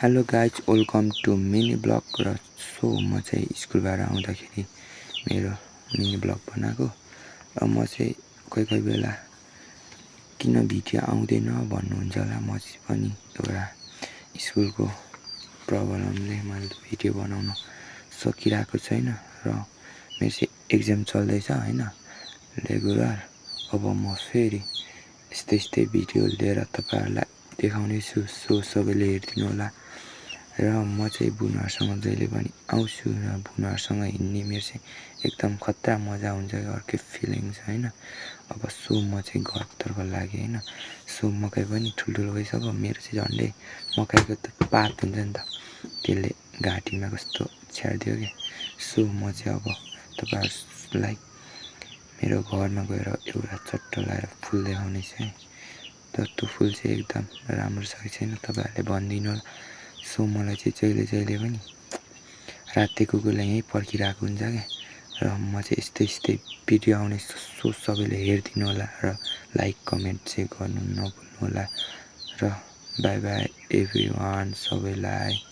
Hello guys, welcome to mini blog. र सो म चाहिँ स्कुलबाट आउँदाखेरि मेरो मिनी ब्लग बनाएको। र म चाहिँ कोही कोही बेला किन भिडियो आउँदैन भन्नुहुन्छ होला। म चाहिँ पनि एउटा स्कुलको प्रब्लमले मैले भिडियो बनाउन सकिरहेको छैन। र मेरो चाहिँ एक्जाम चल्दैछ होइन, रेगुलर। अब म फेरि यस्तै भिडियो लिएर तपाईँहरूलाई देखाउनेछु। सो सबैले हेरिदिनु होला। र म चाहिँ बुनहरूसँग जहिले पनि आउँछु र बुनहरूसँग हिँड्ने मेरो चाहिँ एकदम खतरा मजा हुन्छ, अर्कै फिलिङ्स होइन। अब सो म चाहिँ घरतर्फ लागेँ होइन। सो मकै पनि ठुल्ठुलो भइसक्यो। मेरो चाहिँ झन्डै मकैको त पात हुन्छ नि त, त्यसले घाँटीमा कस्तो छ्याडिदियो कि। सो म चाहिँ अब तपाईँहरूलाई मेरो घरमा गएर एउटा चट्ट लगाएर फुल देखाउने छु है। तर त्यो फुल चाहिँ एकदम राम्रो छ कि छैन तपाईँहरूले भनिदिनु होला। सो मलाई चाहिँ जहिले पनि राति कुकुरले यहीँ पर्खिरहेको हुन्छ क्या। र म चाहिँ यस्तै भिडियो आउने सो सबैले हेरिदिनु होला र लाइक कमेन्ट चाहिँ गर्नु नभुल्नु होला। र बाई बाई एभ्री वान सबैलाई।